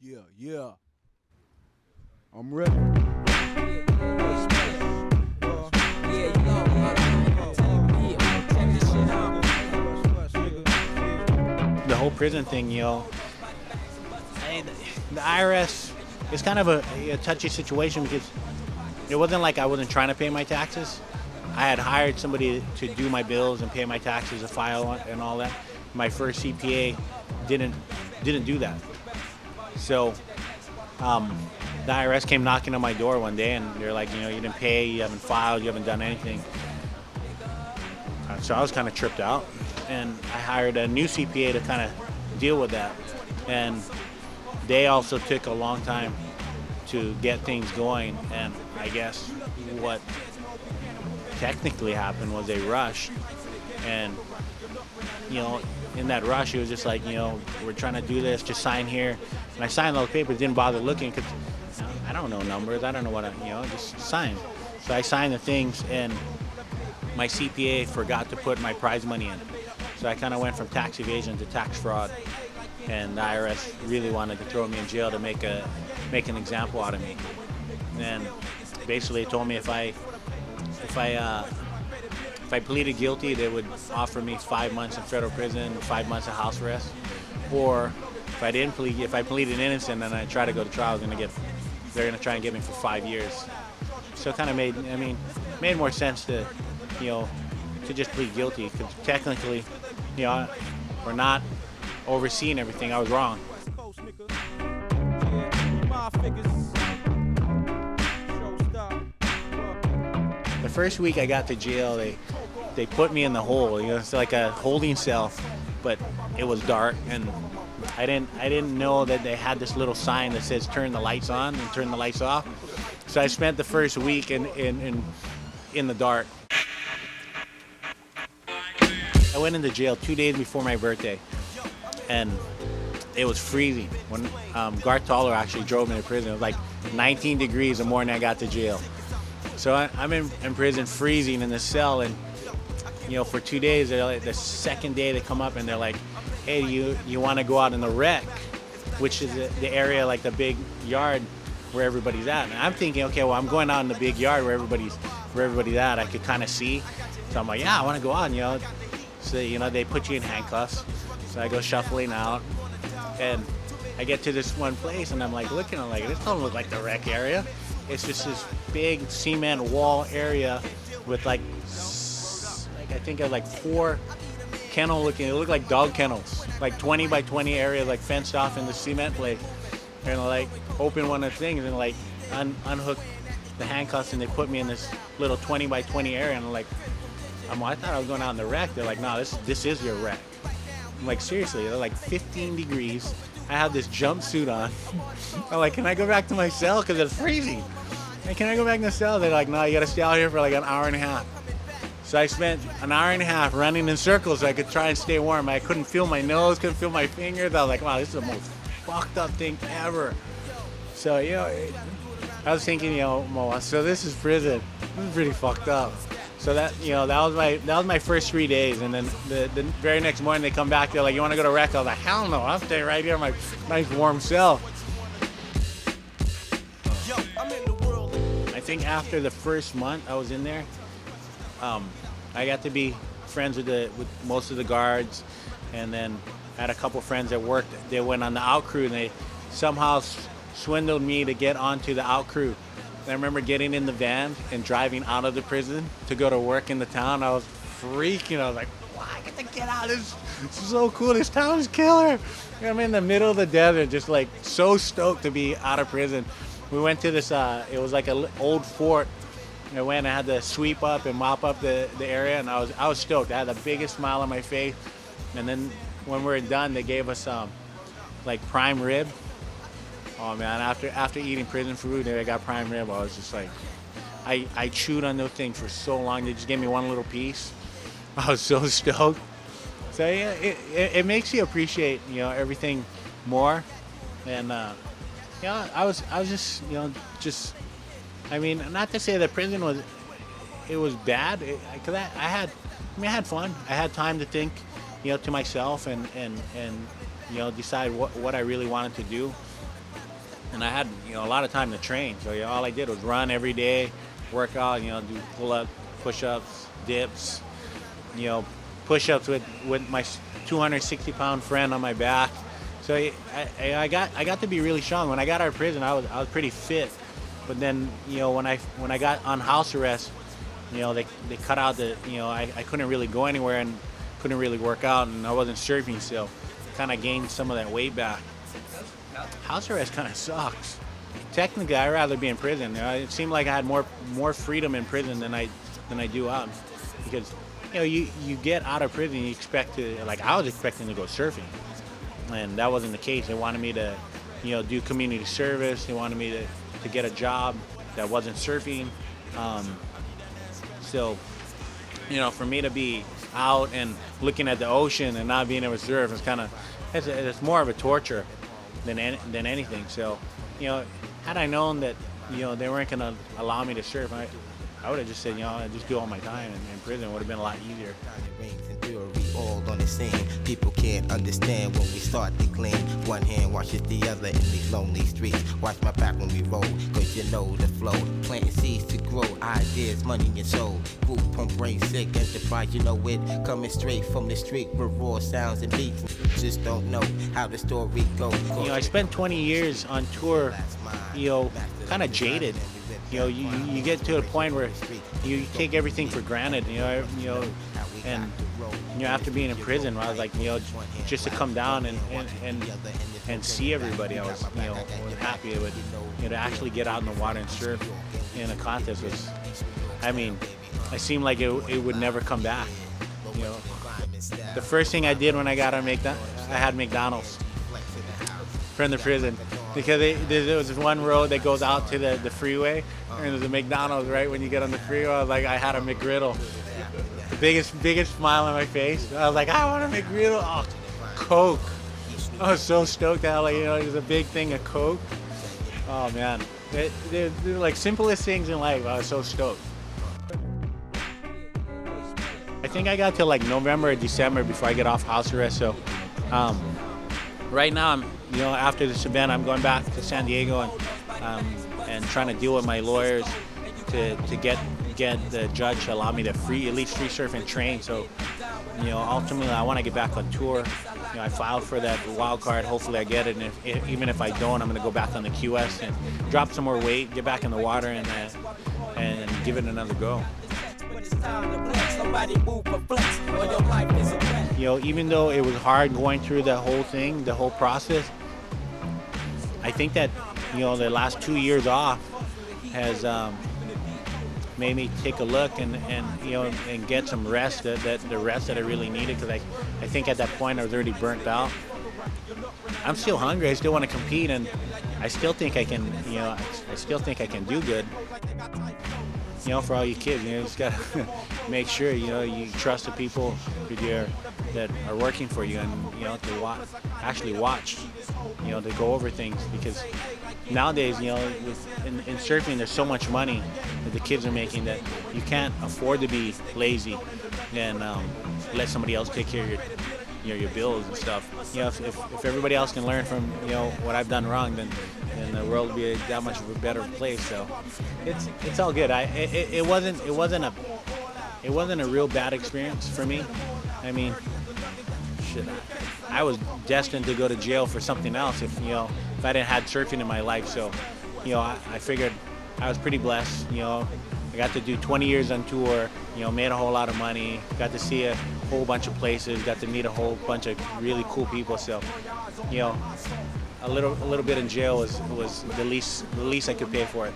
Yeah, yeah. I'm ready. The whole prison thing, the IRS is kind of a touchy situation because it wasn't like I wasn't trying to pay my taxes. I had hired somebody to do my bills and pay my taxes, a file and all that. My first CPA didn't do that. So the IRS came knocking on my door one day and they're like, you didn't pay, you haven't filed, you haven't done anything. So I was kind of tripped out, and I hired a new CPA to kind of deal with that. And they also took a long time to get things going, and I guess what technically happened was they rushed. And in that rush, it was just like, we're trying to do this, just sign here. And I signed all the papers, didn't bother looking because I don't know numbers, I don't know what just sign. So I signed the things, and my CPA forgot to put my prize money in. So I kind of went from tax evasion to tax fraud, and the IRS really wanted to throw me in jail to make an example out of me. And basically they told me if I pleaded guilty, they would offer me 5 months in federal prison, 5 months of house arrest, or if I pleaded innocent and I try to go to trial, they're gonna try and get me for 5 years. So it kind of made more sense to just plead guilty, because technically, we're not overseeing everything. I was wrong. The first week I got to jail, they put me in the hole. It's like a holding cell, but it was dark, and I didn't know that they had this little sign that says turn the lights on and turn the lights off. So I spent the first week in the dark. I went into jail 2 days before my birthday, and it was freezing. When Garth Toller actually drove me to prison, it was like 19 degrees the morning I got to jail. So I'm in prison freezing in the cell, and for 2 days, the second day they come up and they're like, hey, you want to go out in the rec, which is the area, like the big yard where everybody's at. And I'm thinking, okay, well, I'm going out in the big yard where everybody's at. I could kind of see. So I'm like, yeah, I want to go out, So, they put you in handcuffs. So I go shuffling out, and I get to this one place, and I'm like looking, I'm like, this don't look like the rec area. It's just this big cement wall area with like I think like 4 kennel looking, it looked like dog kennels, like 20 by 20 area, like fenced off in the cement place. And like open one of the things and like unhook the handcuffs, and they put me in this little 20 by 20 area, and I thought I was going out in the wreck. They're like, no, this is your wreck. I'm like, seriously? They're like 15 degrees. I have this jumpsuit on. I'm like, can I go back to my cell? Because it's freezing. And can I go back in the cell? They're like, no, you got to stay out here for like an hour and a half. So I spent an hour and a half running in circles so I could try and stay warm. I couldn't feel my nose, couldn't feel my fingers. I was like, wow, this is the most fucked up thing ever. So, I was thinking, so this is prison. This is pretty fucked up. So that was my first 3 days, and then the very next morning they come back. They're like, "You want to go to rec?" I was like, "Hell no! I'm staying right here in my nice warm cell." I think after the first month I was in there, I got to be friends with most of the guards, and then I had a couple friends that worked. They went on the out crew, and they somehow swindled me to get onto the out crew. I remember getting in the van and driving out of the prison to go to work in the town. I was freaking. I was like, wow, I get to get out. This is so cool. This town is killer. I'm in the middle of the desert, just like so stoked to be out of prison. We went to this, it was like an old fort. I went and I had to sweep up and mop up the area, and I was stoked. I had the biggest smile on my face. And then when we were done, they gave us like prime rib. Oh man, after eating prison food, I got prime rib. I was just like, I chewed on those things for so long. They just gave me one little piece. I was so stoked. So yeah, it makes you appreciate everything more. And I was just I mean, not to say that prison was bad, because I had fun. I had time to think, to myself and decide what I really wanted to do. and I had, a lot of time to train. So all I did was run every day, work out, do pull-ups, push-ups, dips, you know, push-ups with my 260-pound friend on my back. So I got to be really strong. When I got out of prison, I was pretty fit. But then, when I got on house arrest, they cut out the, I couldn't really go anywhere and couldn't really work out, and I wasn't surfing, so kind of gained some of that weight back. House arrest kind of sucks. Technically, I'd rather be in prison. It seemed like I had more freedom in prison than I do out, because you get out of prison, you expect to, like, I was expecting to go surfing, and that wasn't the case. They wanted me to do community service. They wanted me to get a job that wasn't surfing. So for me to be out and looking at the ocean and not being able to surf is kind of, it's more of a torture than anything. So had I known that they weren't going to allow me to surf, I would have just said, I'd just do all my time in prison. It would have been a lot easier. All on the scene. People can't understand when we start to clean. One hand washes the other in these lonely streets. Watch my back when we roll, cause you know the flow. Planting seeds to grow, ideas, money and soul. Group pump brain sick, enterprise, you know it. Coming straight from the street with raw sounds and beats. Just don't know how the story goes. I spent 20 years on tour, kind of jaded. You get to a point where you take everything for granted, and after being in prison, I was like, just to come down and see everybody, I was, happy with, to actually get out in the water and surf in a contest was, I seemed like it would never come back. The first thing I did when I got on I had McDonald's from the prison, because there was this one road that goes out to the freeway, and there's a McDonald's right when you get on the freeway. I was like, I had a McGriddle. The biggest smile on my face. I was like, I want a McGriddle. Oh, Coke. I was so stoked that there's a big thing of Coke. Oh man, they're like simplest things in life. I was so stoked. I think I got till like November or December before I get off house arrest. So right now I'm, after this event, I'm going back to San Diego and trying to deal with my lawyers to get the judge to allow me to at least free surf and train. So, ultimately I want to get back on tour. I filed for that wild card. Hopefully I get it. And even if I don't, I'm going to go back on the QS and drop some more weight, get back in the water, and give it another go. Even though it was hard going through the whole thing, the whole process, I think that, the last 2 years off has made me take a look and get some rest, the rest that I really needed, because I think at that point I was already burnt out. I'm still hungry. I still want to compete, and I still think I can, do good. For all you kids, you just gotta make sure you trust the people that are working for you, and to actually watch, to go over things, because nowadays, in surfing, there's so much money that the kids are making that you can't afford to be lazy and let somebody else take care of your bills and stuff. If everybody else can learn from what I've done wrong, then the world would be that much of a better place. So it's all good. It wasn't a real bad experience for me. I was destined to go to jail for something else if I didn't have surfing in my life. So I figured I was pretty blessed. I got to do 20 years on tour, made a whole lot of money, got to see a whole bunch of places, got to meet a whole bunch of really cool people. So, a little bit in jail was the least I could pay for it.